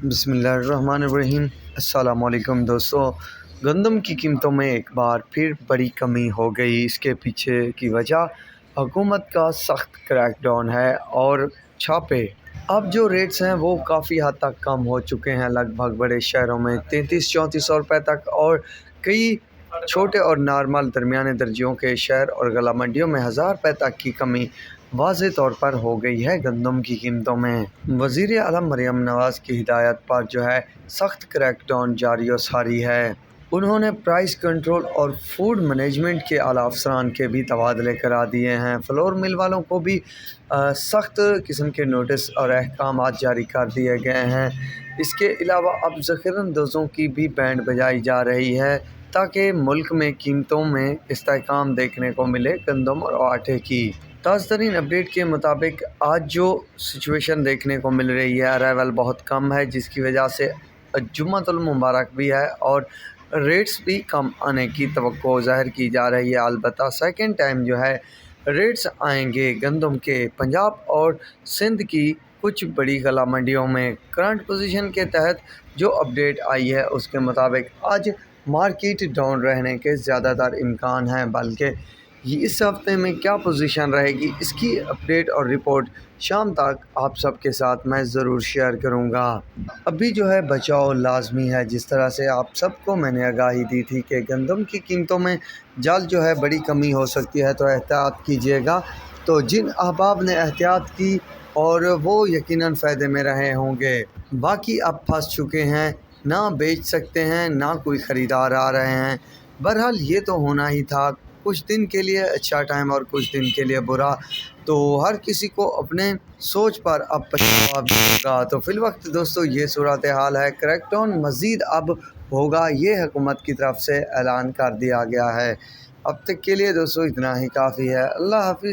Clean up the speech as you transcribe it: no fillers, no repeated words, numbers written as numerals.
बिस्मिल्लाहिर्रहमानिर्रहीम। अस्सलाम वालेकुम दोस्तों। गंदम की कीमतों में एक बार फिर बड़ी कमी हो गई। इसके पीछे की वजह हुकूमत का सख्त क्रैकडाउन है और छापे। अब जो रेट्स हैं वो काफ़ी हद तक कम हो चुके हैं, लगभग बड़े शहरों में 33-34 रुपये तक, और कई छोटे और नॉर्मल दरमियाने दर्जियों के शहर और गला मंडियों में 1000 रुपये तक की कमी वाज़े तौर पर हो गई है गंदम की कीमतों में। वज़ीर आज़म मरियम नवाज़ की हिदायत पर जो है सख्त क्रैकडाउन जारी और सारी है। उन्होंने प्राइस कंट्रोल और फूड मैनेजमेंट के आला अफसरान के भी तबादले करा दिए हैं। फ्लोर मिल वालों को भी सख्त किस्म के नोटिस और अहकामात जारी कर दिए गए हैं। इसके अलावा अब ज़ख़ीरंदोज़ों की भी बैंड बजाई जा रही है ताकि मुल्क में कीमतों में इस्तेहकाम देखने को मिले गंदम और आटे की। ताज़ा तरीन अपडेट के मुताबिक आज जो सिचुएशन देखने को मिल रही है, अराइवल बहुत कम है, जिसकी वजह से जुम्मतुल मुबारक भी है और रेट्स भी कम आने की तवक्को ज़ाहिर की जा रही है। अलबत्ता सेकंड टाइम जो है रेट्स आएंगे गंदम के पंजाब और सिंध की कुछ बड़ी गला मंडियों में। करंट पोजीशन के तहत जो अपडेट आई है उसके मुताबिक आज मार्केट डाउन रहने के ज़्यादातर इम्कान हैं, बल्कि ये इस हफ्ते में क्या पोजीशन रहेगी इसकी अपडेट और रिपोर्ट शाम तक आप सबके साथ मैं ज़रूर शेयर करूंगा। अभी जो है बचाव लाजमी है। जिस तरह से आप सबको मैंने आगाही दी थी कि गंदम की कीमतों में जल्द जो है बड़ी कमी हो सकती है, तो एहतियात कीजिएगा। तो जिन अहबाब ने एहतियात की और वो यकीनन फ़ायदे में रहे होंगे, बाकी अब फंस चुके हैं, ना बेच सकते हैं ना कोई ख़रीदार आ रहे हैं। बहरहाल ये तो होना ही था, कुछ दिन के लिए अच्छा टाइम और कुछ दिन के लिए बुरा, तो हर किसी को अपने सोच पर अब पछतावा भी होगा। तो फिलवक्त दोस्तों ये सूरत हाल है। क्रैकडाउन मज़ीद अब होगा, ये हुकूमत की तरफ से ऐलान कर दिया गया है। अब तक के लिए दोस्तों इतना ही काफ़ी है। अल्लाह हाफिज़।